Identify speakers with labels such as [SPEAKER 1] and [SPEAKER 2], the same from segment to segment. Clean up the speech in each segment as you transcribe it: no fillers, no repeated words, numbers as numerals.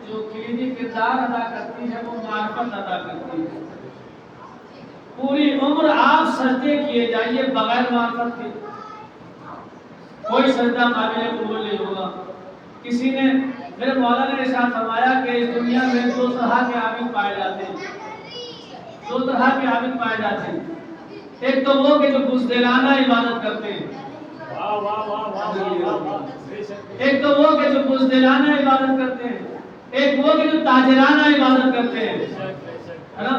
[SPEAKER 1] جو کلیدی کردار ادا کرتی ہے وہ معرفت ادا کرتی ہے. پوری عمر آپ سجدے کیے جائیے بغیر معرفت کے، کوئی سجدہ قابل قبول نہیں ہوگا. کسی نے میرے مولا نے ارشاد فرمایا کہ اس دنیا میں دو طرح کے عابد پائے جاتے ہیں، دو طرح کے عابد پائے جاتے ہیں. ایک تو وہ کہ جو بزدلانہ عبادت کرتے ہیں، ایک تو وہ کہ جو بزدلانہ عبادت کرتے ہیں، ایک وہ کہ جو تاجرانہ عبادت کرتے ہیں، ہے نا؟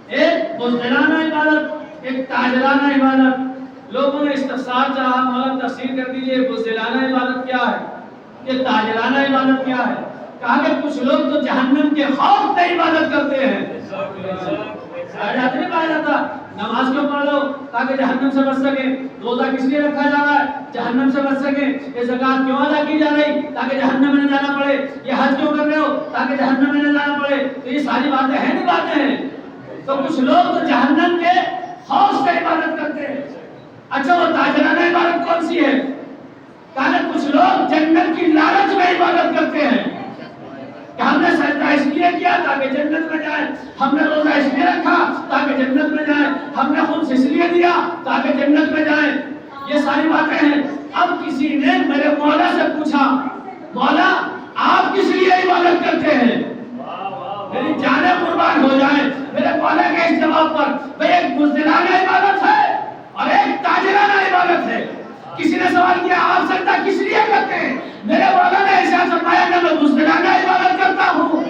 [SPEAKER 1] ایک بزدلانہ عبادت، ایک تاجرانہ عبادت. لوگوں نے استفسار چاہا، مولا تفسیر کر دیجئے بزدلانہ عبادت کیا ہے، یہ تاجرانہ عبادت کیا ہے؟ کہا کہ کچھ لوگ تو جہنم کے خوف سے عبادت کرتے ہیں. آیات نہیں پایا جاتا نماز کیوں پڑھ لو تاکہ جہنم سے بچ سکے، روزہ کس لیے رکھا جا رہا ہے جہنم سے بچ سکے، یہ زکات کیوں ادا کی جا رہی تاکہ جہنم میں نہ جانا پڑے، یہ حج کیوں کر رہے ہو تاکہ جہنم میں نہ جانا پڑے. تو یہ ساری باتیں ہیں نہیں باتیں ہیں. تو کچھ لوگ تو جہنم کے خوف سے عبادت کرتے ہیں. اچھا وہ تاجرانہ عبادت کون سی ہے؟ کہا کچھ لوگ جنت کی لالچ میں عبادت کرتے ہیں کہ ہم نے سجدہ اس لیے کیا تاکہ جنت میں جائیں، ہم نے روزہ اس لیے رکھا تاکہ جنت میں جائیں، ہم نے خمس اس لیے دیا تاکہ جنت میں جائیں. یہ ساری باتیں ہیں. اب کسی نے میرے مولا سے پوچھا، مولا آپ کس لیے عبادت کرتے ہیں؟ میری جانیں قربان ہو جائیں. میرے مولا کے اس جواب پر بھئی ایک بزدلانہ عبادت ہے اور ایک تاجرانہ عبادت ہے. کسی نے سوال کیا آپ سجدہ کس لیے کرتے ہیں؟ میرے مولا نے ارشاد فرمایا کہ میں بزدلانہ عبادت کرتا ہوں.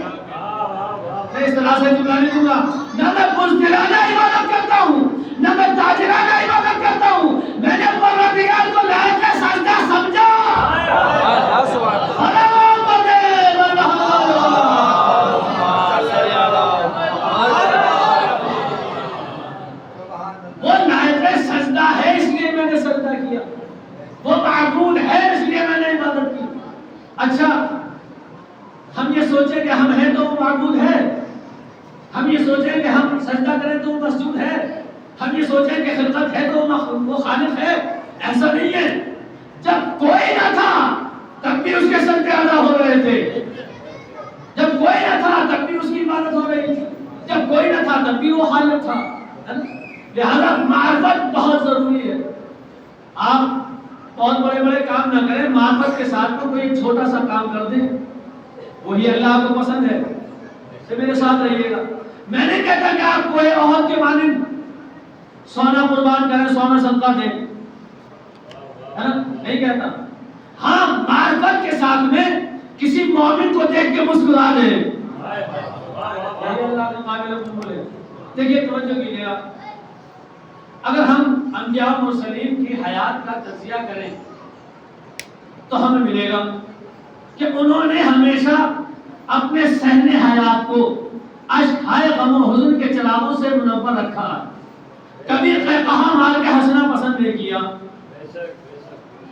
[SPEAKER 1] میں اس طرح سے جملہ نہیں دوں گا، نہ میں بزدلانہ عبادت کرتا ہوں نہ میں تاجرانہ عبادت کرتا ہوں. میں نے پروردگار کو لائق سجدہ سمجھا. وہ لائق سجدہ ہے اس لیے میں نے سجدہ کیا، وہ معبود ہے اس لیے میں نے عبادت کی. اچھا ہم یہ سوچیں کہ ہم ہیں تو وہ معبود ہے، ہم یہ سوچیں کہ ہم سجدہ کریں تو وہ مسجود ہے، ہم یہ سوچیں کہ خلقت ہے تو وہ خالق ہے. ایسا نہیں ہے. جب کوئی نہ تھا تب بھی اس کے سجدے ادا ہو رہے تھے، جب کوئی نہ تھا تب بھی اس کی عبادت ہو رہی تھی، جب کوئی نہ تھا تب بھی وہ خالق تھا. لہذا معرفت بہت ضروری ہے. آپ بہت بڑے بڑے کام نہ کریں، معرفت کے ساتھ میں کوئی ایک چھوٹا سا کام کر دیں، وہی اللہ کو پسند ہے. تو میرے ساتھ رہیے گا. میں نہیں کہتا کہ آپ کوئی عہد کے مانند سونا قربان کریں، سونا صدقہ دیں، ہے نا؟ نہیں کہتا. ہاں معرفت کے ساتھ میں کسی مومن کو دیکھ کے مسکرا دیں. اللہ کے قابل بولے. دیکھیے توجہ کیجیے آپ، اگر ہم انبیاء و مرسلین کی حیات کا تجزیہ کریں تو ہمیں ملے گا کہ انہوں نے ہمیشہ اپنے صحن حیات کو اشکائے غم و حزن کے چراغوں سے منور رکھا. کبھی قہقہا مار کے ہنسنا پسند نہیں کیا،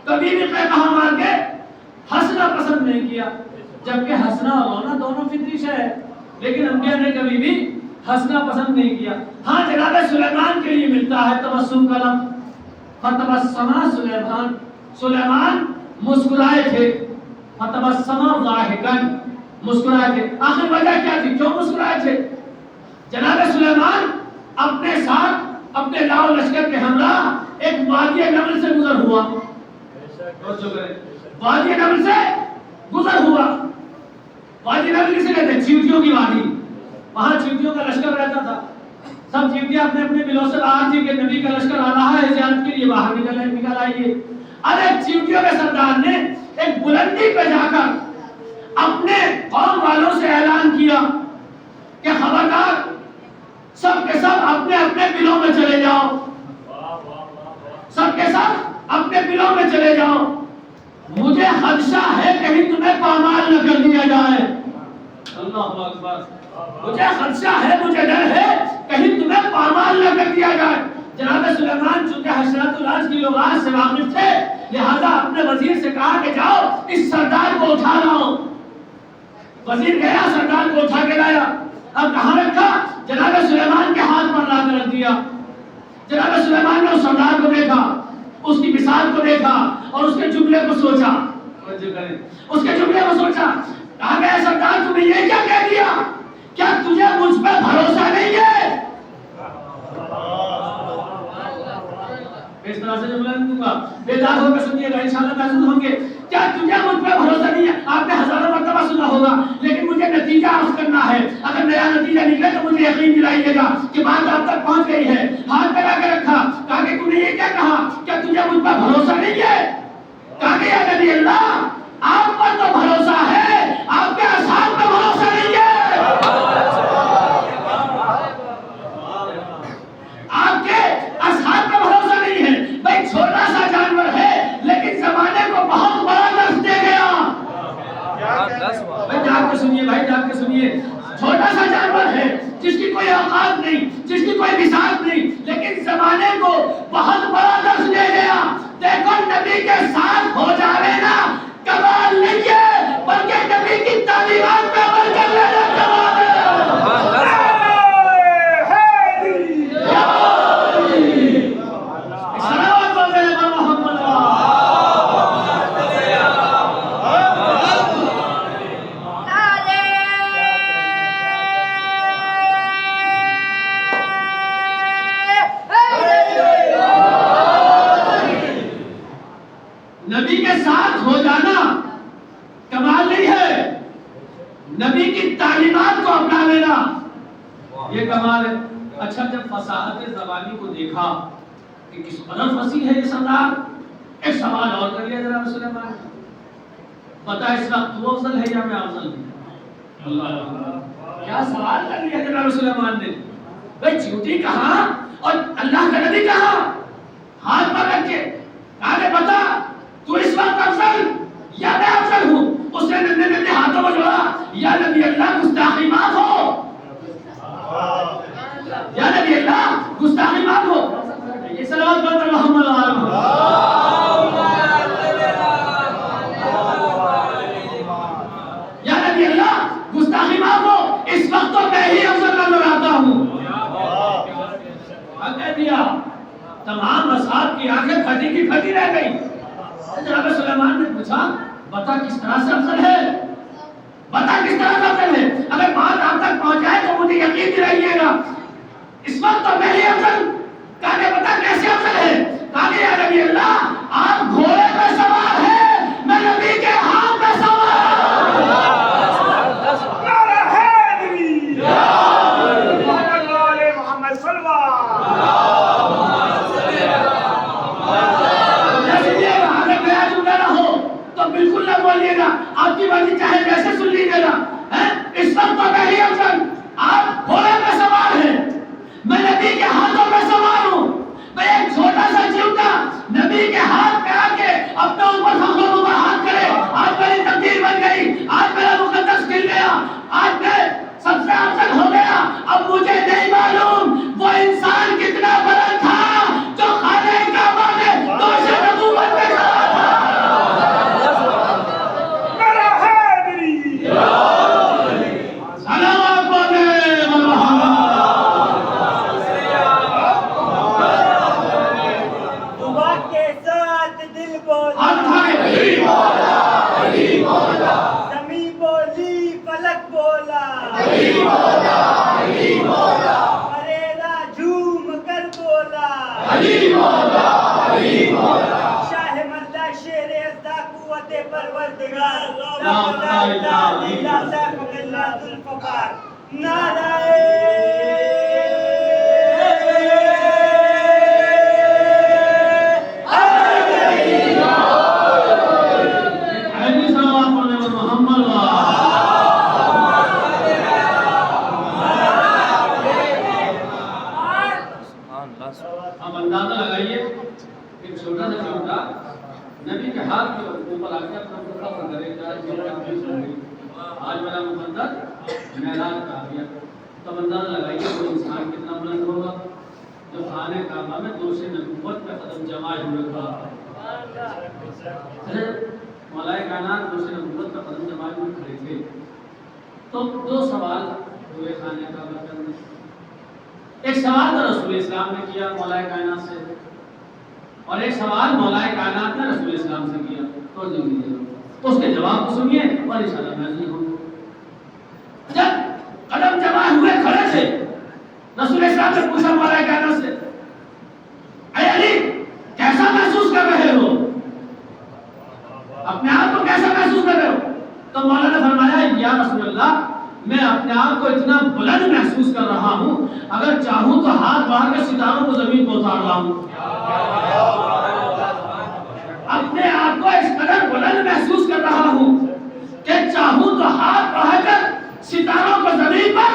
[SPEAKER 1] کبھی بھی قہقہا مار کے ہنسنا پسند نہیں کیا، جبکہ ہنسنا اور رونا دونوں فطری شے ہے، لیکن انبیاء نے کبھی بھی ہنسنا پسند نہیں کیا. ہاں جناب سلیمان کے لیے ملتا ہے تبسم کا لفظ، فتبسم سلیمان، سلیمان مسکرائے تھے، فتبسم ضاحکا، مسکرائے تھے. آخر وجہ کیا تھی، کیوں مسکرائے تھے؟ جناب سلیمان اپنے ساتھ اپنے لاؤ لشکر کے ہمراہ ایک وادی نمل سے گزر ہوا. وادی نمل سے گزر ہوا. وادی نمل کسے کہتے ہیں؟ چیونٹیوں کی وادی. وہاں چیونٹیوں کا لشکر رہتا تھا. سب چیونٹیاں اپنے اپنے بلوں سے باہر تھی کہ نبی کا لشکر آ رہا ہے، زیارت کے لیے باہر نکل آئیے. ارے چیونٹیوں کے سردار نے ایک بلندی پہ جا کر اپنے قوم والوں سے اعلان کیا کہ خبردار سب کے سب اپنے اپنے بلوں میں چلے جاؤ، سب کے سب اپنے بلوں میں چلے جاؤ. مجھے خدشہ ہے کہیں تمہیں پامال نہ کر دیا جائے. اللہ اکبر. مجھے خدشہ ہے، مجھے ڈر ہے کہیں تمہیں پامال نہ کر دیا جائے. جناب سلیمان چونکہ حشرات الارض کی لغات سے واقف تھے، لہذا اپنے وزیر سے کہا کہ جاؤ اس سردار کو اٹھا لاؤ. وزیر گیا، سردار کو اٹھا کے لایا. اب کہاں رکھا؟ جناب سلیمان کے ہاتھ پر لا کر رکھ دیا. جناب سلیمان نے اس سردار کو دیکھا، اس کی مثال کو دیکھا اور اس کے جملے کو سوچا. اس کے جملے کو سوچا. کہا گیا سردار تمہیں یہ کیا بیدار ہو کر سنیے گا انشاءاللہ محسوس ہوں گے. کیا تجھے مجھ پہ بھروسہ نہیں ہے؟ آپ نے ہزاروں مرتبہ سنا ہوگا لیکن مجھے نتیجہ عرض کرنا ہے. اگر نیا نتیجہ نکلے تو مجھے یقین دلائیے گا کہ بات آپ تک پہنچ گئی ہے. ہاتھ پہ لا کے رکھا, کہا کہ تم نے یہ کیا کہا؟ کیا تجھے مجھ پر بھروسہ نہیں ہے؟ کہا کہ یا نبی اللہ آپ پر تو بھروسہ ہے, آپ کے اصحاب پر بھروسہ نہیں ہے. آپ کے اصحاب پر بھروسہ نہیں ہے. بھائی چھوٹا سا جانور ہے لیکن زمانے کو بہت بڑا درس دے گیا. بھائی جاگ کے سنیے, بھائی جاگ کے سنیے. چھوٹا سا جانور ہے جس کی کوئی اوقات نہیں, جس کی کوئی مثال نہیں, لیکن زمانے کو بہت بڑا درس دے گیا. دیکھو نبی کے ساتھ ہو جاوے نا کمال نہیں ہے, بلکہ نبی کی تعلیمات پہ عمل کر لینا کمال ہے. نبی کے ساتھ ہو جانا کمال نہیں ہے, نبی کی تعلیمات کو اپنا لینا یہ کمال ہے. اچھا جب فصاحت زبانی کو دیکھا کہ کس قدر فصیح ہے یہ سردار, ایک سوال اور کر لیا جناب سلیمان, بتا اس وقت تو افضل ہے یا میں افضل ہوں؟ اللہ کیا سوال کر لیا جناب سلیمان نے. بھائی چیوٹی کہاں اور اللہ کا نبی کہاں؟ ہاتھ پر رکھ کے کہا کہ بتا تو اس وقت افضل یا میں افضل ہوں؟ اس نے نندے نندے ہاتھوں میں جوڑا, یا نبی اللہ گستاخی معاف ہو, یا نبی اللہ گستاخی معاف ہو. یہ صلوات پڑھ محمد یا نبی اللہ گستاخی معاف ہو, اس وقت تو میں ہی افضل نظر آتا ہوں. کہہ دیا تمام اصحاب کی آنکھیں پھٹی کی پھٹی رہ گئی. جناب سلیمان نے پوچھا بتا کس طرح سے افضل ہے, بتا کس طرح سے افضل ہے. اگر بات آپ تک پہنچ جائے تو مجھے یقین دلائیے گا اس وقت تو میں ہی افضل. کہا کہ بتا کیسے افضل ہے؟ کہا کہ یا نبی اللہ آپ گھوڑے پہ سوار ہیں, میں نبی کے ہاتھ پہ سوار ہوں. بالکل نہ بولیے گا, آپ کی مرضی چاہے جیسے سن لیجیے گا. اس وقت تو میں ہی افضل, آپ گھوڑے پہ سوار ہیں, میں نبی کے ہاتھوں پہ سوار ہوں. میں ایک چھوٹا سا چیوٹا نبی کے ہاتھ پہ آ کے اپنے اوپر فخر اوپر ہاتھ کرے, آج میری تقدیر بن گئی, آج میرا مقدس کھل گیا, آج میں سب سے افضل ہو گیا. اب مجھے نہیں معلوم وہ انسان کتنا بلند تھا جو خانہ کعبہ میں دوش نبوت میں کھڑا تھا.
[SPEAKER 2] شاہ مردہ شیر ازدہ قوت پروردگار لا الہ الا اللہ ذو الفقار. نعرہ
[SPEAKER 1] نبی کے ہاتھ کے اوپر آ کے اپنا فخر کرے گا. آج میرا مقدس معراج کا آ گیا. تو اندازہ لگائیے وہ انسان کتنا بلند ہوگا جو خانہ کعبہ میں دوش نبوت پہ قدم جمائے ہوئے تھا. مولائے کائنات دوش نبوت پہ قدم جمائے ہوئے کھڑے تھے. تو دو سوال ہوئے خانہ کعبہ کے اندر. ایک سوال تو رسول اسلام نے کیا مولائے کائنات سے, اور ایک سوال مولائے کائنات نے رسول اسلام سے کیا. تو اس کے جواب کو سنیے اور انشاءاللہ محض ہوں. جب قدم جمع ہوئے کھڑے تھے, رسول اسلام نے پوچھا مولائے کائنات سے, اے علی کیسا محسوس کر رہے ہو؟ میں اپنے آپ کو اتنا بلند محسوس کر رہا ہوں، اگر چاہوں تو ہاتھ بڑھا کے ستاروں کو زمین پر اتار لاؤں۔ اپنے آپ کو اس قدر بلند محسوس کر رہا ہوں کہ چاہوں تو ہاتھ بڑھا کر ستاروں کو زمین پر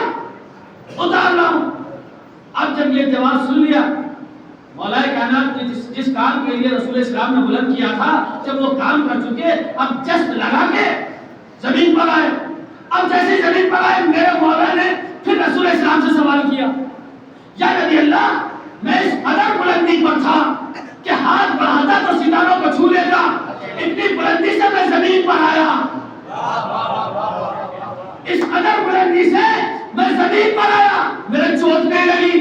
[SPEAKER 1] اتار لاؤں۔ اب جب یہ جواب سن لیا، مولا کائنات نے جس کام کے لیے رسول اسلام نے بلند کیا تھا، جب وہ کام کر چکے، اب جست لگا کے زمین پر آئے۔ اب جیسے زمین پر آئے، میرے مولا نے پھر رسول اسلام سے سوال کیا، یا نبی اللہ، میں اس قدر بلندی پر تھا کہ ہاتھ بڑھاتا تو ستاروں کو چھو لیتا، اتنی بلندی سے میں زمین پر آیا، اس قدر بلندی سے میں زمین پر آیا، میرے چوٹ نہیں لگی،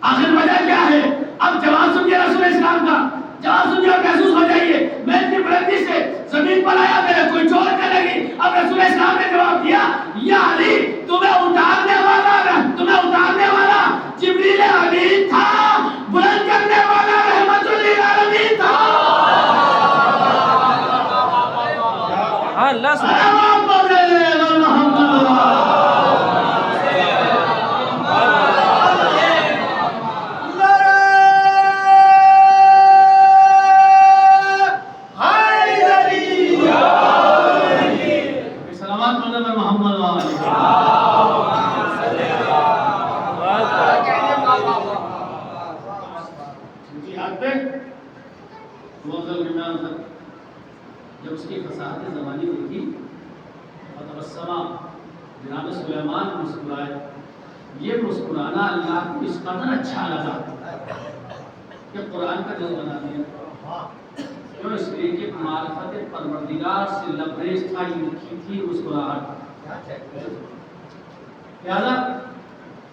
[SPEAKER 1] آخر وجہ کیا ہے؟ اب جواب سنیے رسول اسلام کا، جواب سنیے اور محسوس ہو جائیے، میں اتنی بلندی سے زمین پر آیا، میرے کوئی چوٹ نہیں لگی۔ اب رسول اسلام نے جواب دیا، یا علی، تمہیں اتارنے والا جبریل امین تھا، بلند کرنے والا رحمت للعالمین تھا۔
[SPEAKER 3] اللہ
[SPEAKER 1] جب اس کی فصاحت زبانی دیکھی، فتبسما، جناب سلیمان مسکرائے۔ یہ مسکرانا اللہ کو اس قدر اچھا لگا کہ قرآن کا جز بنا دیا، کیوں؟ اس لیے کہ معرفت پروردگار سے لبریز تھا، یہ لکھی تھی مسکراہٹ۔ لہذا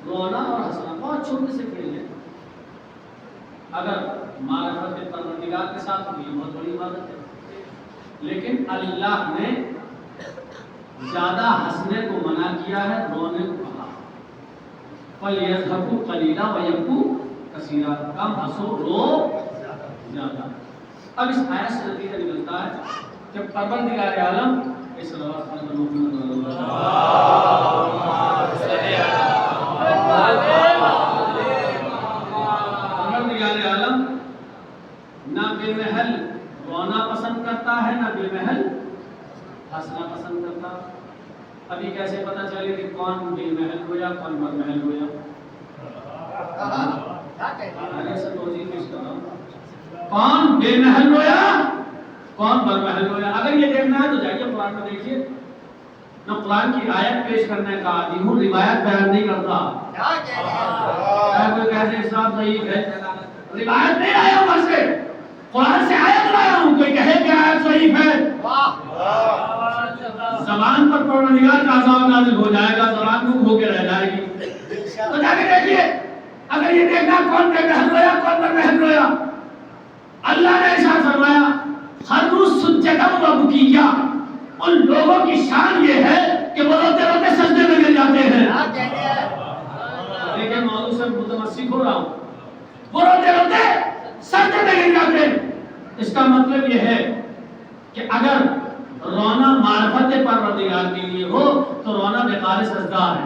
[SPEAKER 1] رونا اور ہنسنا بہت چھوٹے سے کھیل ہے، اگر معرفت پروردگار کے ساتھ تو یہ بہت بڑی عبادت ہے، لیکن اللہ نے زیادہ ہنسنے کو منع کیا ہے، رونے کو کہا، فَلْيَضْحَكُوا قَلِيلًا وَيَبْكُوا كَثِيرًا، کم ہنسو، رو زیادہ۔ اب اس آیت سے نتیجہ نکلتا ہے کہ پروردگار عالم اس صلوات پر محمد پروردگار عالم نہ بے محل رونا پسند کرتا ہے، نہ بے محل ہنسنا پسند کرتا۔ ابھی کیسے پتہ چلے کہ کون بے محل رویا، کون بر محل رویا؟ کون بے محل رویا، کون بر محل رویا؟ اگر یہ دیکھنا ہے تو جائیے قرآن میں دیکھیے، میں قرآن کی آیت پیش کرنے کا عادی ہوں، روایت بیان نہیں کرتا۔ کوئی کہتے ہیں اسلام ضعیف ہے، روایت نہیں آیا اوپر سے، قرآن سے آیت لایا ہوں، کوئی کہے کہ آیت ضعیف ہے، زبان پر پروردگار کا عذاب نازل ہو جائے گا، زبان گم ہو کے رہ جائے گی۔ تو جا کے دیکھیے، اگر یہ دیکھنا کون بے محل رویا، کون بر محل رویا، اللہ نے ارشاد فرمایا، خروا سجدا و بکیا، ان لوگوں کی شان یہ ہے کہ وہ روتے روتے سجدے میں گر جاتے ہیں۔ لیکن موضوع سے متمسک ہو رہا ہوں، وہ روتے روتے سجدے میں گر جاتے ہیں۔ اس کا مطلب یہ ہے کہ اگر رونا معرفت پروردگار کے لیے ہو تو رونا بیکار سجدہ ہے،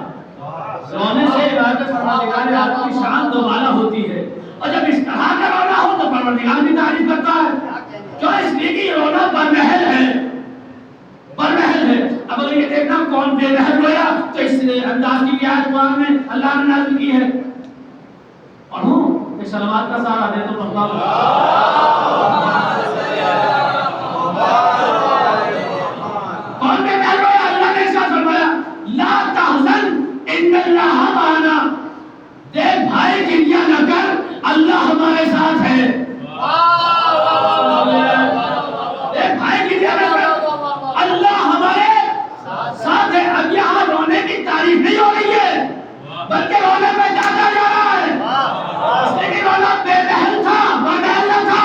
[SPEAKER 1] رونے سے عبادت پروردگار عالم کی شان دوبالا ہوتی ہے، اور جب اس طرح کا رونا ہو تو پروردگار بھی تعریف کرتا ہے، کیوں؟ اس لیے کہ یہ رونا برمحل ہے، برمحل ہے۔ اب اگر یہ دیکھنا کون بے محل رویا تو اس انداز کی آیت قرآن میں اللہ نے نازل کی ہے، پڑھوں ایک صلوات کا سہارا دے تو پڑھتا کون بے محل رویا؟ اللہ نے ارشاد فرمایا، لا تحزن ان اللہ معنا، دیکھ بھائی گریہ نہ کر، اللہ ہمارے ساتھ ہے۔ دیکھ بھائی گریہ نہ کر، اللہ ہمارے ساتھ ہے۔ اب یہاں رونے کی تعریف نہیں ہو رہی ہے، بلکہ رونے میں ڈانٹا جا رہا ہے، اس لیے رونا بے محل تھا، برمحل نہ تھا۔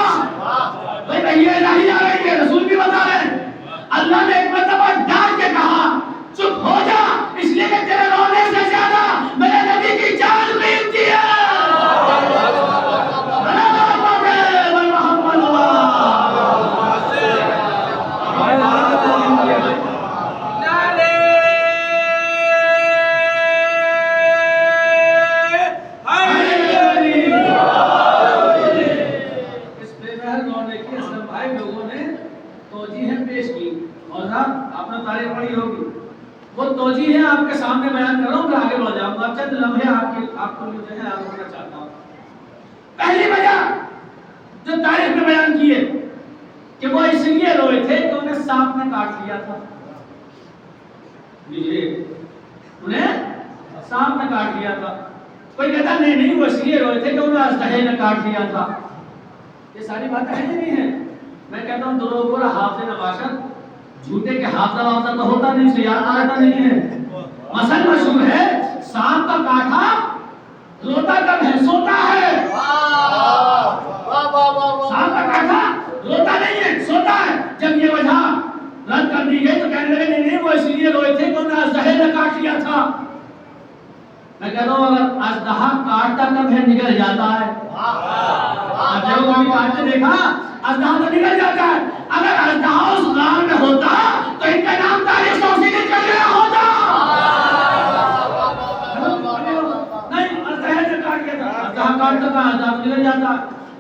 [SPEAKER 1] بھائی یہ الہی جا رہی ہے، رسول بھی بتا رہے ہیں، اللہ نے ایک مرتبہ ڈانٹ کے کہا چپ ہو جا، اس لیے کہ تیرے رونے سے زیادہ میرے نبی کی جان قیمتی ہے۔ سامنے بیان کر رہا ہوں، پھر آگے بڑھ جاؤں گا، چند لمحے آپ کو جو ہے آپ کرنا چاہتا ہوں۔ پہلی وجہ جو تاریخ میں بیان کی ہے کہ وہ اس لیے روئے تھے کہ انہیں سانپ نے کاٹ لیا تھا، انہیں سانپ نے کاٹ لیا تھا۔ کوئی کہتا نہیں وہ اس لیے روئے تھے کہ انہیں اژدہے نے کاٹ لیا تھا۔ یہ ساری باتیں ہیں نہیں ہیں؟ میں کہتا ہوں دروغ اور حافظ نباشت، جھوٹے کے حافظہ وافظہ تو ہوتا نہیں، اسے یاد آتا نہیں ہے۔ مثل مشہور ہے، سانپ کا کاٹا روتا کب ہے؟ سوتا ہے۔ سانپ کا کاٹا روتا نہیں ہے، سوتا ہے۔ جب یہ وجہ رد کر دی گئی تو کہنے لگے نہیں وہ اس لیے روئے تھے کہ انہیں اژدہے نے کاٹ لیا تھا۔ میں کہتا ہوں اگر اژدہا کاٹتا کب ہے؟ نگل جاتا ہے۔ جب وہ کبھی کاٹتے دیکھا اژدہا تو نگل جاتا ہے۔ اگر اژدہا اس غار میں ہوتا تو ان کا نام تاریخ سے اسی دن چل گیا ہوتا۔ نہیں، اژدہے نے کاٹ لیا تھا، اژدہا کاٹتا کہاں؟ اژدہا تو نگل جاتا۔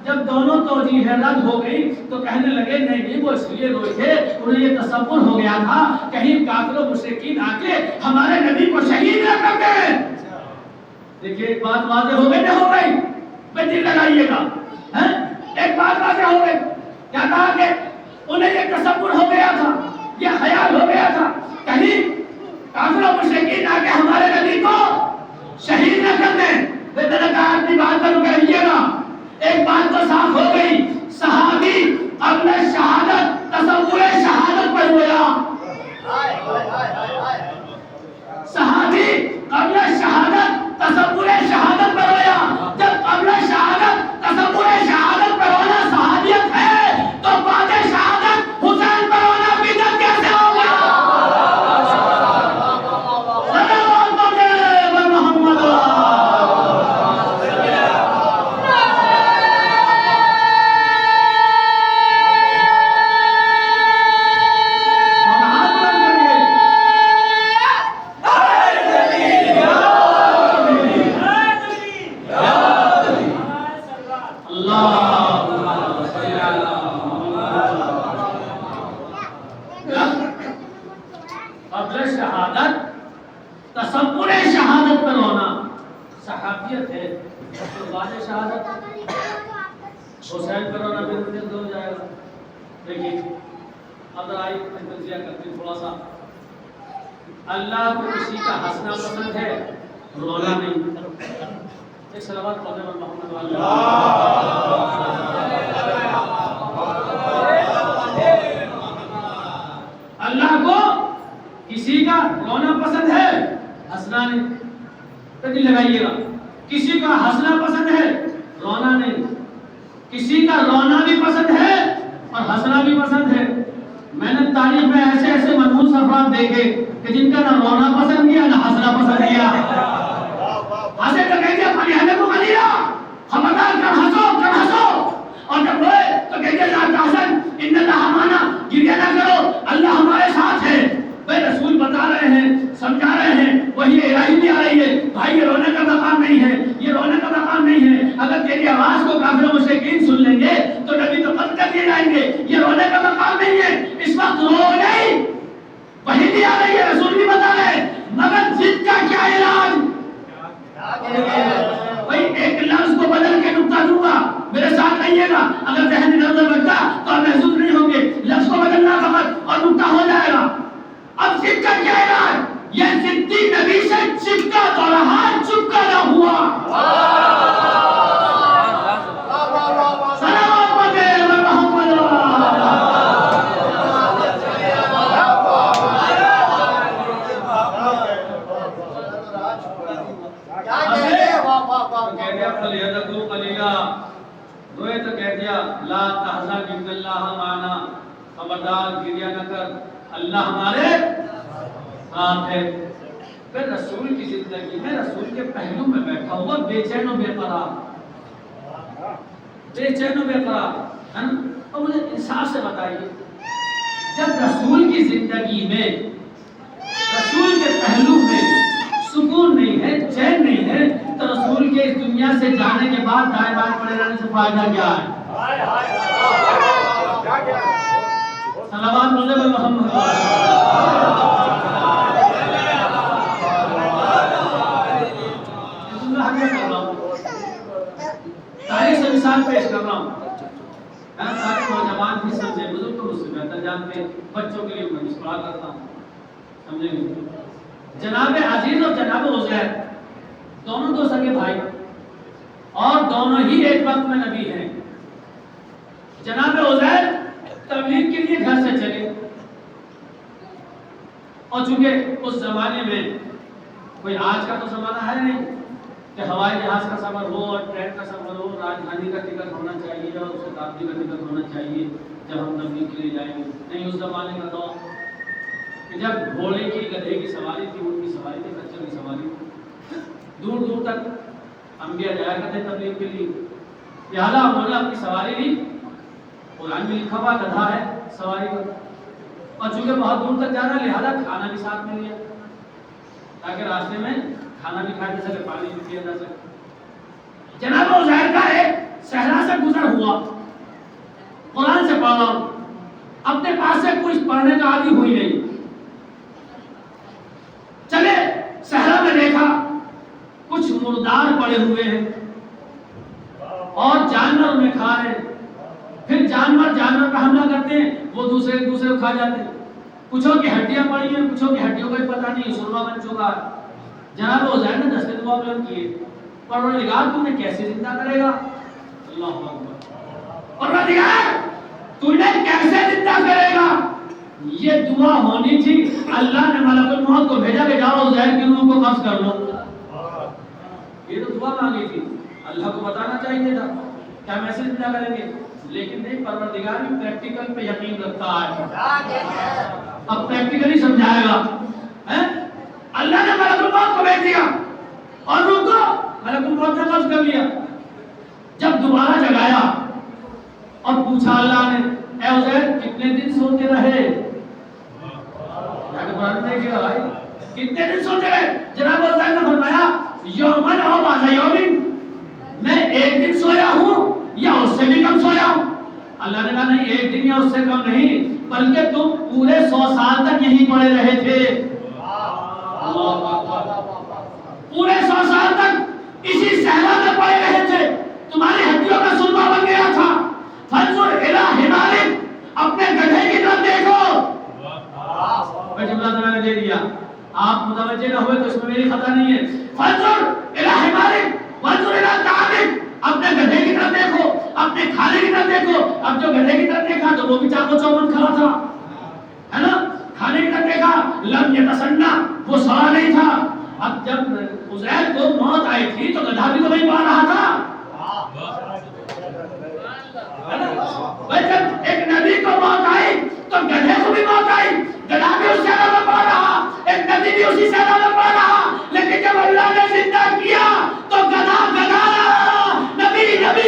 [SPEAKER 1] جب دونوں توجیہ رد ہو گئی تو کہنے لگے نہیں وہ اس لیے روئے تھے، انہیں یہ تصور ہو گیا تھا کہیں کافر و مشرکین آ کے ہمارے نبی کو شہید نہ کر دیں۔ دیکھیے ایک بات واضح ہو گئی، نہیں ہو گئی؟ میں دل لگائیے گا، ایک بات واضح ہو گئی۔ کیا کہا کہ انہیں یہ تصور ہو گیا تھا، یہ خیال ہو گیا تھا کہیں کافر و مشرکین آ کے ہمارے نبی کو شہید نہ کر دیں۔ میں نے کہا اپنی بات پر کہیے گا، ایک بات تو صاف ہو گئی، صحابی قبل شہادت تصور شہادت پر رویا۔ صحابی قبل شہادت تصور شہادت پر رویا۔ جب قبل شہادت تصور شہادت پر رونا صحابیت ہے تو بعد شہادت حسین پر رونا بدعت کیسے ہو گیا؟ اللہ کو کسی کا ہنسنا پسند ہے، رونا نہیں۔ ایک صلوات پڑھنے پر محمد والا اللہ کو کسی کا رونا پسند ہے، ہنسنا نہیں۔ دل لگائیے گا، کسی کا ہنسنا پسند ہے، رونا نہیں۔ کسی کا رونا بھی پسند ہے اور ہنسنا بھی پسند ہے۔ میں نے تاریخ میں ایسے ایسے منحوس افراد دیکھے کہ جن کا نہ رونا پسند کیا نہ ہنسنا پسند کیا۔ ہنسے تو کہتے ہیں فریادے کو غلیرہ، خبردار کم ہنسو، اور جب روئے تو کہتے ہیں لا تحزن ان اللہ معنا، گریہ نہ کرو اللہ ہمارے ساتھ ہے۔ بھائی رسول بتا رہے ہیں، سمجھا رہے ہیں، وہی الہی بھی آ رہی ہے، بھائی یہ رونے کا مقام نہیں ہے، یہ رونے کا مقام نہیں ہے۔ اگر تیری آواز کو کافر و مشرکین سن لیں گے تو نبی تو قتل کر دیے جائیں گے، یہ رونے کا مقام نہیں ہے۔ اس وقت رو نہیں، وہی بھی آ رہی ہے، رسول بھی بتا رہے ہیں، مگر ضد کا کیا علاج؟ بھائی ایک لفظ کو بدل کے نکتہ دوں گا، میرے ساتھ رہیے گا، اگر ذہن ادھر ادھر بچتا تو آپ محسوس نہیں ہوں گے، لفظ کو بدلنا فقط اور نکتہ ہو جائے گا۔ اب ضد کا کیا علاج؟ یہ ضدی نبی سے چپکا تو رہا، چپکا نہ ہوا۔ سلام علیکم محمد روئے تو کہہ دیا لا تحزن ان اللہ معنا، خبردار گریہ نہ کر اللہ ہمارے ساتھ ہے۔ پھر رسول کی زندگی میں رسول کے پہلو میں بیٹھا ہوا بے چین و بے قرار، بے چین و بے قرار ہے نا۔ اور مجھے انصاف سے بتائیے، جب رسول کی زندگی میں رسول کے پہلو میں سکون نہیں ہے، چین نہیں ہے، تو رسول کے اس دنیا سے جانے کے بعد دائیں بائیں پڑے رہنے سے فائدہ کیا ہے؟ صلوات محمد بیان تھے بچوں کے لیے میں اس پڑھا کرتا ہوں، سمجھیں گے؟ جناب عزیز اور جناب عزیر دونوں دو سگے بھائی اور دونوں ہی ایک وقت میں نبی ہیں۔ جناب عزیر تبلیغ کے لیے گھر سے چلے، اور چونکہ اس زمانے میں کوئی آج کا تو زمانہ ہے نہیں کہ ہوائی جہاز کا سفر ہو اور ٹرین کا سفر ہو، راجدھانی کا ٹکٹ ہونا چاہیے اور شتابدی کا ٹکٹ ہونا چاہیے جب ہم تبلیغ کے لیے جائیں گے، نہیں اس زمانے کا دور کہ جب گھوڑے کی گدھے کی سواری تھی، ان کی سواری تھی، خچر کی سواری تھی، دور دور تک انبیاء جایا کرتے تبلیغ کے لیے، لہٰذا انہوں نے اپنی سواری لی، قرآن میں لکھا ہوا گدھا ہے سواری کا، اور چونکہ بہت دور تک جانا لہٰذا کھانا بھی ساتھ میں لیا تاکہ راستے میں کھانا بھی کھایا جا سکے، پانی بھی پیا جا سکے۔ جناب عزیر کا ایک صحرا سے گزر ہوا، قرآن سے پڑھا، اپنے پاس سے کچھ پڑھنے کا عادی ہوئی نہیں، چلے صحرا میں دیکھا کچھ مردار پڑے ہوئے ہیں اور جانور انہیں کھا رہے ہیں، پھر جانور پر حملہ کرتے ہیں، وہ دوسرے کو کھا جاتے ہیں، کچھوں کی ہڈیاں پڑی ہیں، کچھوں کی ہڈیوں کا پتہ نہیں، سرما بن چکا ہے۔ جناب عزیر نے دستے دعا بلند کیے، پروردگار تو نے کیسے زندہ کرے گا؟ اللہ اکبر، پروردگار تو نے کیسے زندہ کرے گا؟ یہ دعا ہونی تھی، اللہ نے ملک الموت کو بھیجا کہ جاؤ عزیر کی روح کو قبض کر لو، یہ تو دعا مانگی تھی، اللہ کو بتانا چاہیے تھا کیا ہم ایسے زندہ کریں گے، لیکن نہیں، پروردگار بھی پریکٹیکل پہ یقین رکھتا ہے، اب پریکٹیکلی سمجھائے گا۔ اللہ نے ملک الموت کو بھیج دیا اور روح کو ملک الموت نے قبض کر لیا، جب دوبارہ جگایا اور پوچھا اللہ نے اے عزیر کتنے دن سوتے رہے؟ کتنے دن سوتے رہے؟ جناب عزیر نے فرمایا یومن او بعض یومن، میں ایک دن سویا ہوں یا اس سے بھی کم سویا ہوں؟ اللہ نے کہا نہیں، ایک دن یا اس سے کم نہیں، بلکہ تم پورے 100 سال تک یہیں پڑے رہے تھے، پورے 100 سال تک اسی صحرا میں پڑے رہے تھے، تمہاری ہڈیوں کا سرما بن گیا تھا۔ فانظر الی حمارک، اپنے گدھے کی طرف دیکھو، جملہ تو میں نے دے دیا، آپ متوجہ نہ ہوئے تو اس میں میری خطا نہیں ہے۔ فانظر الی حمارک وانظر الی طعامک، اپنے گدھے کی طرف دیکھو، اپنے کھانے کی طرف دیکھو۔ اب جو گدھے کی طرف دیکھا تو وہ بھی چاقو چوبند کھڑا تھا، ہے نا، کھانے کی طرف دیکھا لم یتسنہ، وہ سوا نہیں تھا۔ اب جب عزیر کو موت آئی تھی تو گدھا بھی تو نہیں پا رہا تھا، جب ایک نبی کو موت آئی تو گدھے کو بھی موت آئی، گدھا بھی اس صحرا میں پڑ رہا، ایک نبی بھی اسی صحرا میں پڑ رہا، لیکن جب اللہ نے زندہ کیا تو گدھا گدھا رہا، نبی نبی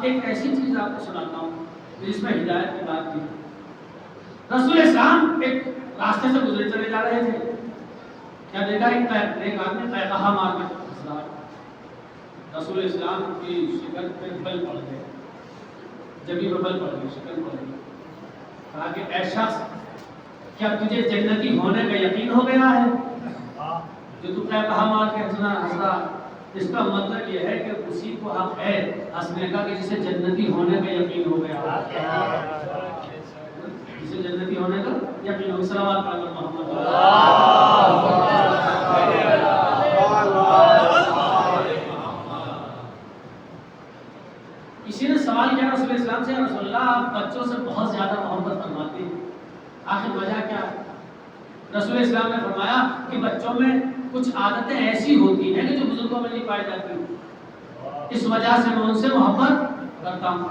[SPEAKER 1] ایک ایسی چیز آپ کو سناتا ہوں جس میں ہدایت کی بات کی۔ رسول اسلام ایک راستے سے گزرے چلے جا رہے تھے، کیا دیکھا ایک آدمی قہقہا مار کے ہنس رہا۔ رسول اسلام کی شکل پہ بل پڑ گئے، جبھی پہ بل پڑ گئی، شکل پڑ گئی۔ کہا کہ اے شخص کیا تجھے جنتی ہونے کا یقین ہو گیا ہے جو تو قہقہا مار کے ہنس رہا؟ اس کا مطلب یہ ہے کہ اسی کو حق ہے ہنسنے کا کہ جسے جنتی ہونے کا یقین ہو گیا، جسے جنتی ہونے کا یقین ہو گیا۔ صلوات علی محمد۔ کسی نے سوال کیا رسول اسلام سے، رسول اللہ آپ بچوں سے بہت زیادہ محبت فرماتے ہیں، آخر وجہ کیا ہے؟ رسول اسلام نے فرمایا کہ بچوں میں کچھ عادتیں ایسی ہوتی ہیں کہ جو بزرگوں میں نہیں پائی جاتی، اس وجہ سے میں ان سے محبت کرتا ہوں۔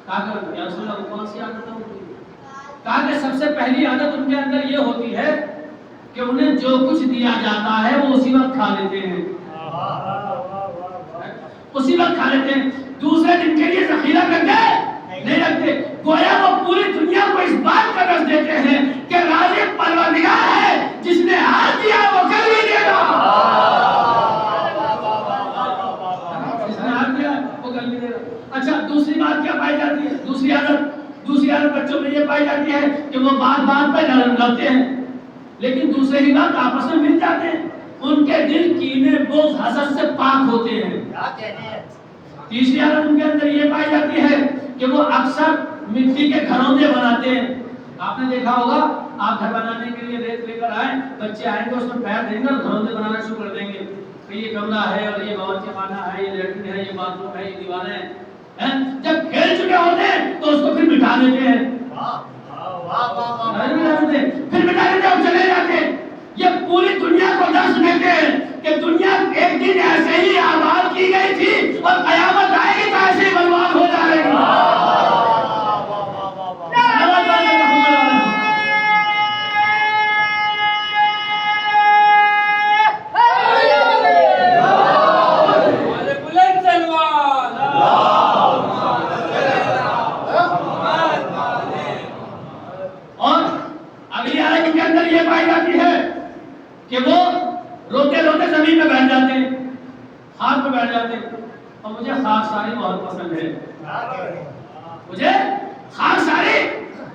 [SPEAKER 1] کہا کہ یا رسول اللہ کون سی عادتیں ہوتی ہیں؟ کہا کہ سب سے پہلی عادت ان کے اندر یہ ہوتی ہے کہ انہیں جو کچھ دیا جاتا ہے وہ اسی وقت کھا لیتے ہیں، اسی وقت کھا لیتے ہیں، دوسرے دن کے لیے ذخیرہ کر کے نہیں رکھتے۔ گویا وہ پوری دنیا کو اس بات کا رس دیتے ہیں کہ رازق پروردگار ہے، جس نے آج دیا وہ کل بھی دے گا، جس نے آج دیا وہ کل بھی دے گا۔ اچھا دوسری بات کیا پائی جاتی ہے؟ دوسری عادت بچوں میں یہ پائی جاتی ہے کہ وہ بات پہ لڑتے ہیں، لیکن دوسرے ہی بات آپس میں مل جاتے ہیں، ان کے دل کینے بغض حسد سے پاک ہوتے ہیں۔ تیسری عادت ان کے اندر یہ پائی جاتی ہے کہ وہ اکثر مٹی کے گھروندے بناتے ہیں۔ آپ نے دیکھا ہوگا، آپ گھر بنانے کے لیے ریت لے کر آئے، بچے آئیں گے اس میں پیر دیں گے اور گھروندے بنانا شروع کر دیں گے کہ یہ کمرہ ہے اور یہ باورچی خانہ ہے، یہ لیٹرن ہے، یہ باتھ روم ہے، یہ دیواریں ہیں۔ جب کھیل چکے ہوتے ہیں تو اس کو پھر مٹا دیتے ہیں، پھر مٹا دیتے ہیں اور چلے جاتے ہیں۔ یہ پوری دنیا کو درس دیتے ہیں کہ دنیا ایک دن ایسے ہی آباد کی گئی تھی اور قیامت آئے گی تو ایسے ہی برباد ہو جائے گی۔ کہ وہ روتے روتے زمین پہ بیٹھ جاتے ہیں، ہاتھ پہ بیٹھ جاتے ہیں۔ اور مجھے خاکساری بہت پسند ہے، مجھے خاکساری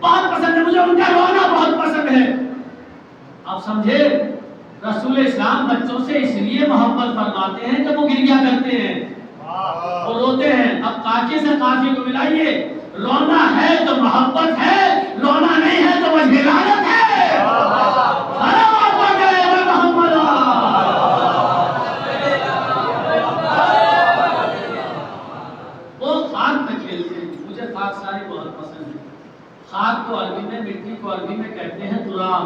[SPEAKER 1] بہت پسند ہے، مجھے ان کا رونا بہت پسند ہے۔ آپ سمجھے، رسول اسلام بچوں سے اس لیے محبت فرماتے ہیں کہ وہ گریا کرتے ہیں، وہ روتے ہیں۔ اب قافیے سے قافیے کو ملائیے، رونا ہے تو محبت ہے، رونا نہیں ہے تو وجہ لعنت ہے۔ خاکساری بہت پسند ہے۔ خاک کو عربی میں، مٹی کو عربی میں کہتے ہیں تراب۔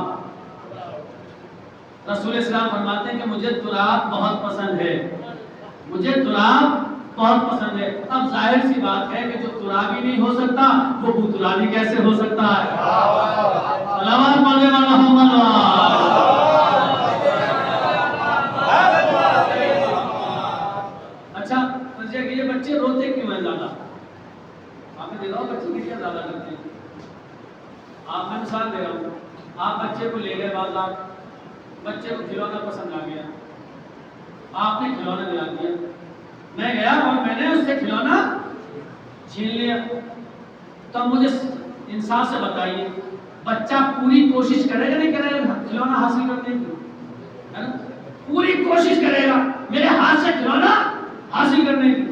[SPEAKER 1] رسول اسلام فرماتے ہیں کہ مجھے تراب بہت پسند ہے، مجھے تراب بہت پسند ہے۔ اب ظاہر سی بات ہے کہ جو ترابی نہیں ہو سکتا وہ بھوترابی کیسے ہو سکتا ہے؟ صلوات پڑھنے والا محمد۔ اچھا یہ بچے روتے کیوں ہیں زیادہ؟ آپ نے دیکھا بچے کی کیا زیادہ کرتے ہیں؟ آپ میں مثال دے رہا ہوں، آپ بچے کو لے گئے بازار، بچے کو کھلونا پسند آ گیا، آپ نے کھلونا دلا دیا، میں گیا اور میں نے اس سے کھلونا چھین لیا۔ تو مجھے انصاف سے بتائیے، بچہ پوری کوشش کرے گا نہیں کرے گا کھلونا حاصل کرنے کی؟ پوری کوشش کرے گا میرے ہاتھ سے کھلونا حاصل کرنے کی۔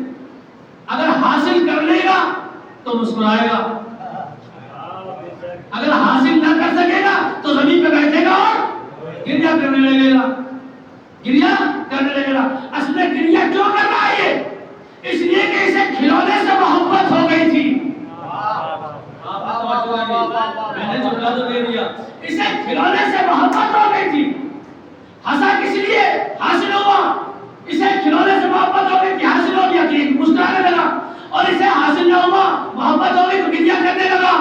[SPEAKER 1] اگر حاصل کر لے گا تو مسکرائے گا، اگر حاصل نہ کر سکے گا تو زمین پہ بیٹھے گا اور گریا کرنے لگے گا، گریا کرنے لگے گا۔ اصل میں گریا کیوں کر رہا ہے؟ اس لیے کہ اسے کھلونے سے محبت ہو گئی تھی۔ میں نے جملہ تو دے دیا، اسے کھلونے سے محبت ہو گئی تھی۔ ہنسا کس لیے؟ حاصل ہوا، اسے کھلونے سے محبت ہو گئی تھی، حاصل ہو گیا کہ مسکرانے لگا، اور اسے حاصل نہ ہوا، محبت ہو گئی تو گریا کرنے لگا۔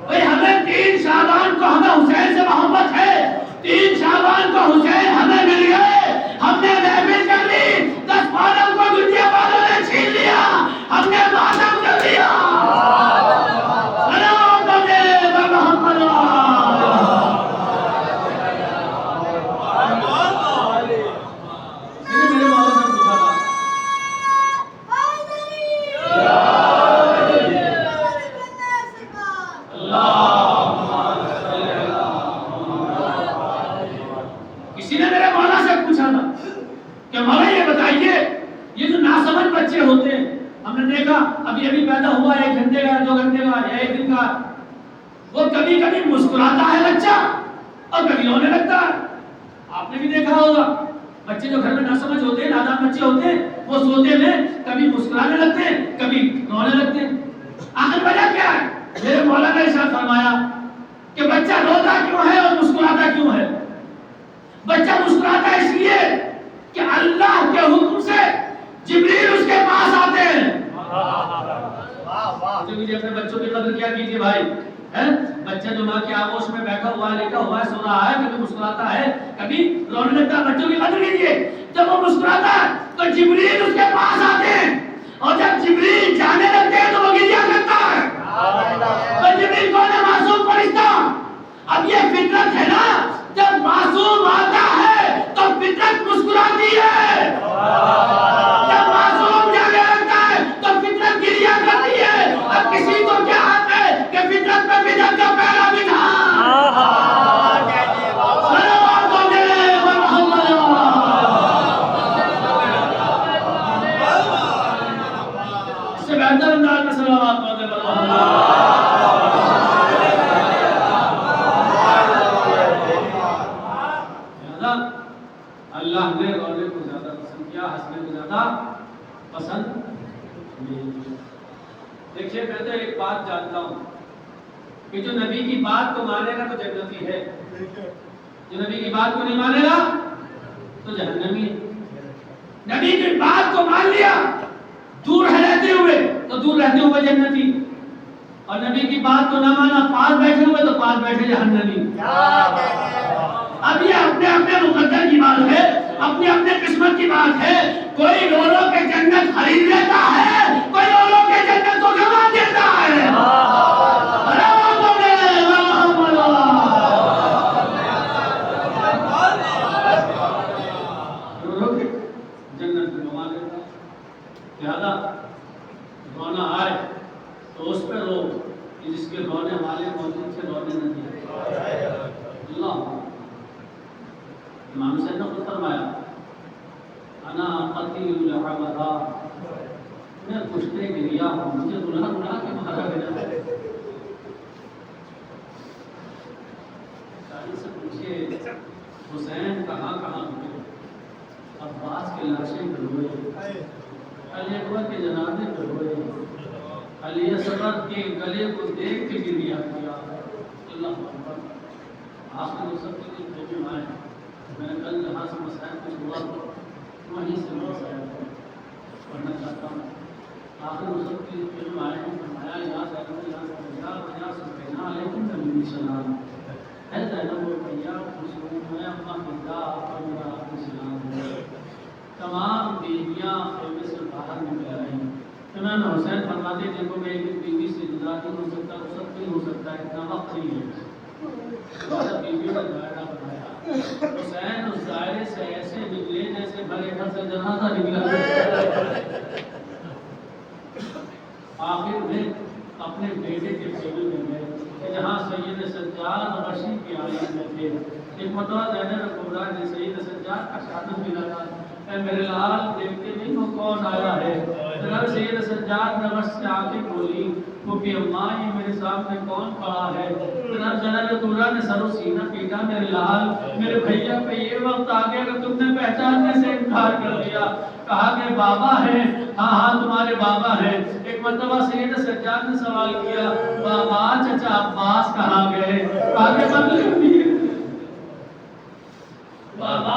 [SPEAKER 1] بھئی ہمیں 3 شعبان کو ہمیں حسین سے محبت ہے، 3 شعبان کو حسین ہمیں مل گئے، ہم نے محفل کر لی، 10 محرم کو دنیا والوں نے چھین لیا، ہم نے ماتم کر لیا۔ ابھی پیدا ہوا 1 گھنٹے کا 2 گھنٹے کا یا 1 دن کا، وہ کبھی کبھی مسکراتا ہے بچہ اور کبھی رونے لگتا ہے۔ آپ نے بھی دیکھا ہوگا بچے جو گھر میں نہ سمجھ ہوتے ہیں، نادان بچے ہوتے ہیں، وہ سوتے میں کبھی مسکرانے لگتے ہیں کبھی رونے لگتے ہیں۔ آخر وجہ کیا ہے؟ میرے مولا نے ارشاد فرمایا کہ بچہ روتا کیوں ہے اور مسکراتا کیوں ہے؟ بچہ مسکراتا ہے اس لیے کہ اللہ کے حکم سے جبریل اس کے پاس آتے ہیں۔ اپنے بچوں کی قدر کیا کیجئے بھائی، بچہ جو ماں کی آغوش میں بیٹھا ہوا ہے، لیٹا ہوا ہے، سو رہا ہے، کبھی مسکراتا ہے کبھی رونے لگتا ہے۔ بچوں کی قدر کیجئے، جب وہ مسکراتا ہے تو جبریل اس کے پاس آتے ہیں، اور جب جبریل جانے لگتے ہیں تو وہ گریا کرتا ہے۔ تو جبریل کون ہے؟ معصوم فرشتہ. اب یہ فطرت ہے نا، جب معصوم آتا ہے تو فطرت مسکراتی ہے. جب معصوم جانے لگتا ہے تو فطرت گریہ کرتی ہے. اب کسی کو کیا حق ہے کہ فطرت میں بدعت کا پہلا بٹھا. اس سے بہتر انداز میں صلوات پڑھتے اللہ نے رونے کو زیادہ پسند کیا، ہنسنے کو زیادہ پسند نہیں. دیکھیے میں تو ایک بات جانتا ہوں کہ جو نبی کی بات کو مانے گا تو جنتی ہے، جو نبی کی بات کو نہیں مانے گا تو جہنمی ہے. نبی کی بات کو مان لیا دور رہتے ہوئے تو دور رہتے ہوئے جنتی، اور نبی کی بات کو نہ مانا پاس بیٹھے ہوئے تو پاس بیٹھے جہنمی. اب یہ اپنے اپنے مقدر کی بات ہے، اپنے اپنے قسمت کی بات ہے. کوئی رو رو کے جنت خرید لیتا ہے، کوئی رو رو کے جنت کو گنوا دیتا ہے. رو رو کے جنت کو گنوا دیتا ہے. لہذا رونا آئے تو اس پہ رو کہ جس کے رونے والے موجود سے رونے نہ دیا. اللہ امام حسین نے خود فرمایا انا قتیل الحمدہ، میں کشتے گریا ہوں، مجھے گناہ گناہ کے مارا گیا. شاید سے پوچھئے حسین کہاں کہاں ہوئے؟ عباس کے لاشیں پر ہوئے، علی اکبر کے جنازے پر ہوئے، علی اصغر کے گلے کو دیکھ کے گریا کیا. اللہ اکبر. آخر وہ سب کے لیے میں آئے، میں نے کل جہاں سے مسائل کچھ ہوا وہیں سے مسائل پڑھنا چاہتا ہوں. آخر وہ سب کے لیے آئے ہیں، فرمایا یا زینب علیکم نبی السلام، اے زینب و بھیا خوش ہوں میں اما فضا اور میرا آپ کو سلام ہے. تمام بیویاں خیمے سے باہر نکل رہی ہیں. امام حسین فرماتے دیکھو میں ایک بیوی سے جدا نہیں ہو سکتا، وہ سب نہیں ہو سکتا، اتنا وقت نہیں ہے. بیویوں نے دائرہ بنایا، حسین اس دائرے سے ایسے نکلے جیسے بھرے گھر سے جنازہ نکلا. آخر میں اپنے بیٹے کے خیمے میں گئے کہ جہاں سید سجاد غشی کی آیت میں تھے. ایک مرتبہ زینب کبریٰ نے سید سجاد کا شادت بھی لگا، اے میرے لال دیکھتے نہیں وہ کون آیا ہے. جناب سید سجاد نمس سے آ کے بولی پھوپھی اماں یہ میرے سامنے کون کھڑا ہے؟ جناب زینب کبریٰ نے سر و سینہ پیٹا، میرے لال میرے بھیا پہ یہ وقت آ گیا کہ تم نے پہچاننے سے انکار کر دیا. کہا کہ بابا ہے. ہاں ہاں تمہارے بابا ہے. ایک مرتبہ سید سجاد نے سوال کیا بابا چچا عباس کہاں گئے؟ کہا کہ بابا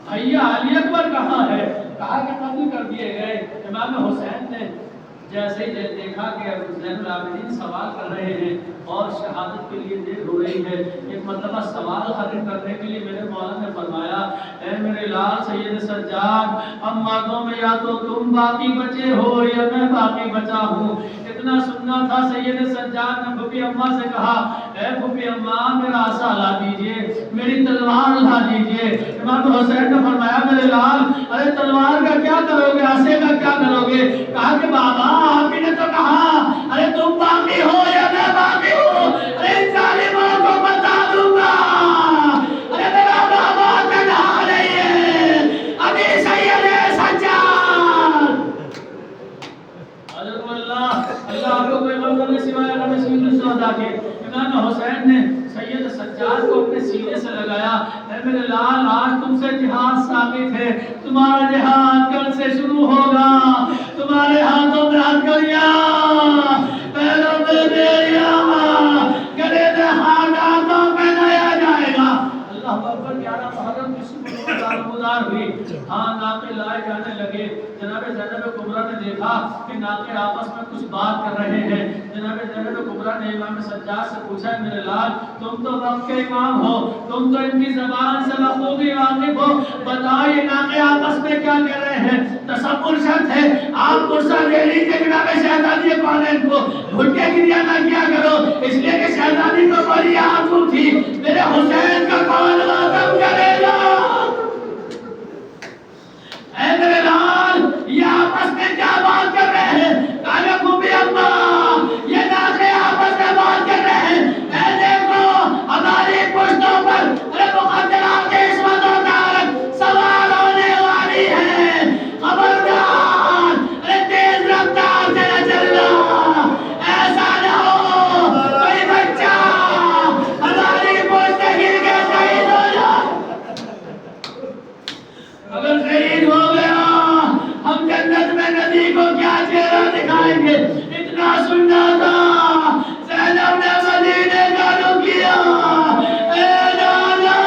[SPEAKER 1] بھیا علی اکبر کہاں ہے؟ کہا کہ قتل کر دیے گئے. امام حسین نے جیسے ہی دیکھا کہ زین العابدین سوال کر رہے ہیں اور شہادت کے لیے دیر ہو رہی ہے، ایک مرتبہ سوال ختم کرنے کے لیے میرے مولا نے فرمایا اے میرے لال سید سجاد اب ماتوں میں یا تو تم باقی بچے ہو یا میں باقی بچا ہوں. اتنا سننا تھا سید سجاد نے پھوپھی اماں سے کہا اے پھوپھی اماں میرا عصا لا دیجئے، میری تلوار لا دیجئے. امام حسین نے فرمایا میرے لال ارے تلوار کا کیا کرو گے، عصے کا کیا کرو گے؟ کہا کہ بابا آپ ہی نے تو کہا ارے تم باقی ہو یا میں باقی ہوں، ارے ان ظالموں کو بتا دوں گا. ارے میرا بابا تنہا نہیں ہے، ابھی سید سجاد. حضرت اللہ آپ کو کوئی غم کرنے سوائے اگر سید سودا کے. امام حسین نے سید سجاد کو اپنے سینے سے لگایا. اے میرے لال آج تم سے جہاد ثابت ہے، تمہارا جہاد کل سے شروع ہوگا. تمہارے ہاتھوں میں ہتھکڑیاں، پیروں میں بیڑیاں، گلے میں ہاتھوں میں نیا جائے گا. اللہ اکبر. 11 محرم کی صبح دارمدار ہوئی. ہاں ناقے لائے جانے لگے. جناب زینب کبریٰ نے دیکھا کہ ناقے آپس میں کچھ بات کر رہے ہیں. جناب زینب کبریٰ نے امام سجاد سے پوچھا میرے لال تم تو وقت کے امام ہو، تم تو ان کی زبان سے بخوبی واقف ہو، بتاؤ یہ ناقے آپس میں کیا کر رہے ہیں؟ تصور شرط ہے، آپ غصہ دے لیجیے جناب شہزادی پالن کو، گھٹ کے گریا نہ کیا کرو، اس لیے کہ شہزادی کو بڑی آرزو تھی میرے حسین کا کون ماتم کرے گا۔ اے میرے لال، یہ آپس میں کیا بات کر رہے ہیں؟ کالا خوبی اللہ، یہ ناقے آپس میں بات کر رہے ہیں۔ اے دیکھو ہماری پشتوں پر مخدرات عصمت و طہارت سوار ہونے والی ہے، خبردار تیز رفتار سے نہ چلنا، ایسا نہ ہو کوئی بچہ ہماری پشت گر کے شہید ہو جائے۔ اگر شہید ہو گیا ہم جنت میں نبی کو کیا چہرہ دکھائیں گے؟ اتنا سننا تھا زینب نے مدینے کا رخ کیا۔ اے نانا،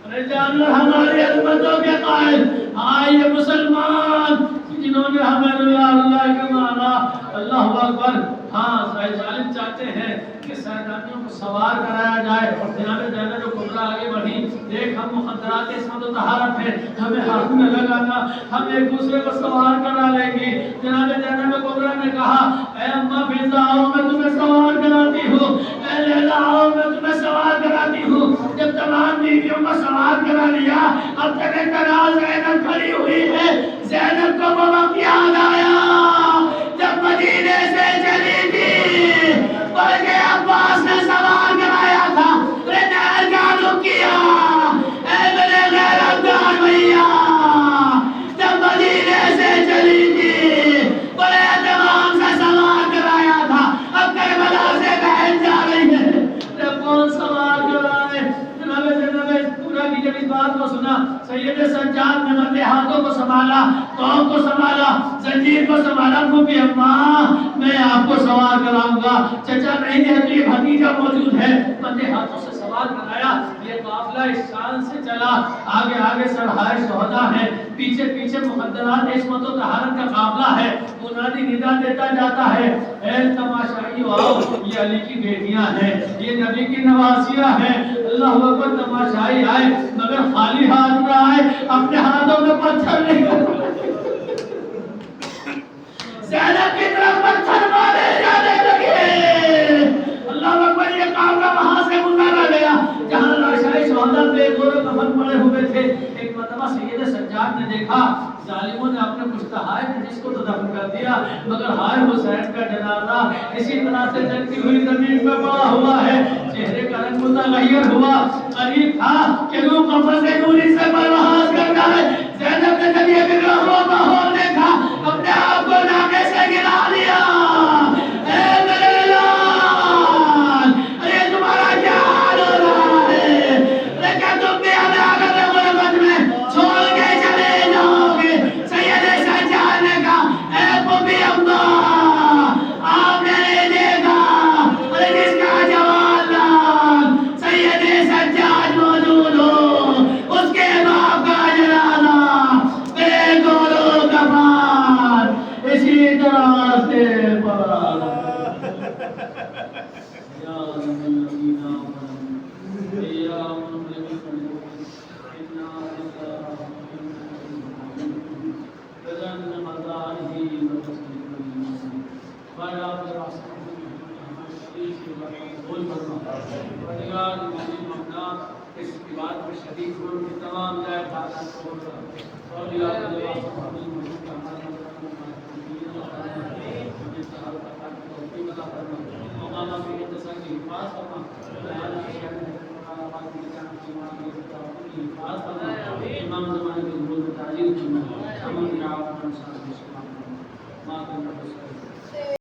[SPEAKER 1] ارے جانور ہماری عظمتوں کے قائل، آئیے مسلمان جنہوں نے ہمیں اللہ کے مانا، اللہ اکبر۔ ہاں ظالم چاہتے ہیں کہ سیدانیوں کو سوار کرایا جائے، جناب زینب کبریٰ آگے بڑھی، دیکھ ہم مخدرات عصمت و طہارت ہیں، ہمیں ہاتھ میں لگانا، ہم ایک دوسرے کو سوار کرا لیں گے۔ جناب زینب کبریٰ نے کہا اے اماں فضا آؤ میں تمہیں سوار کراتی ہوں، اے لیلا آؤ میں تمہیں سوار کراتی ہوں۔ جب تمام بیویوں کو سوار کرا لیا، اب تک تنہا زینب کھڑی ہوئی ہے۔ زینب کو وہ وقت یاد آیا جب مدینے سے چلی تھی، بلکہ عباس نے سوار کرایا تھا، نہر کا رخ کیا۔ اے میرے غیرتدار بھیا، جب مدینے سے چلی تھی بڑے اہتمام سے سوار کرایا تھا، اب کربلا سے بہن جا رہی ہے، کون سوار کرا رہے؟ جناب پورا کی جب اس بات کو سنا، سید سجاد نے مردے ہاتھوں کو سنبھالا، قوم کو سنبھالا، زنجیر کو سنبھالا، پھوپھی اماں میں آپ کو سوار کراؤں گا، چچا نہیں ہے تو یہ بھتیجا موجود ہے، مردے ہاتھوں سے سوار کرایا۔ یہ قافلہ اس شان سے چلا، آگے آگے سرحائے شہداء ہے، پیچھے پیچھے مخدرات عصمت و طہارت کا قافلہ ہے، منادی ندا دیتا جاتا ہے اے تماشائیو آؤ، یہ علی کی بیٹیاں ہیں، یہ نبی کی نواسیاں ہیں۔ اللہ اکبر، تماشائی آئے مگر خالی ہاتھ نہ آئے، اپنے ہاتھوں میں پتھر نہیں کرتے۔ زینب کی طرف پتھر مارے جانے لگے۔ اللہ اکبر، یہ قافلہ وہاں سے گزارا گیا جہاں لاشائے شہداء بے گور و کفن پڑے ہوئے تھے۔ ایک مرتبہ سید سجاد نے دیکھا ظالموں نے اپنے پشتہائے جس کو تو دفن کر دیا، مگر ہائے حسین کا جنازہ اسی طرح سے جلتی ہوئی زمین پہ پڑا ہوا ہے، چہرے کا رنگ متغیر ہوا۔ قریب تھا کہ روح قفس سے دوری سے پرواز کرتا ہے۔ زینب نے جب یہ بگڑا ہوا ماحول دیکھا، اپنے آپ کو ناکے سے گرا لیا۔ اے میرے لال، ارے تمہارا کیا حال ہو رہا ہے؟ ارے کیا تم بھی ہمیں آگر غربت میں چھوڑ کے چلے جاؤ گے؟ سید سجاد نے کہا اے پھوپھی اماں، آپ نے نہیں دیکھا ارے جس کا جوان لال سید سجاد موجود ہو، اس کے باپ کا جنازہ بے گور و کفن اسی طرح سے پڑا۔ یا رب الذین آمنوا یا مخلصین انا بجن مزارہ و تسلیمہ بایا براسل بول فرما پروردگار مومن ممنات اس کی بات میں شریک ہو کہ تمام جائے تعالیٰ کو اور یا مقامہ کی انتصار کی حفاظ فرما، امام زمانے کے ظہور و تعجیل فرما، امام یا آپ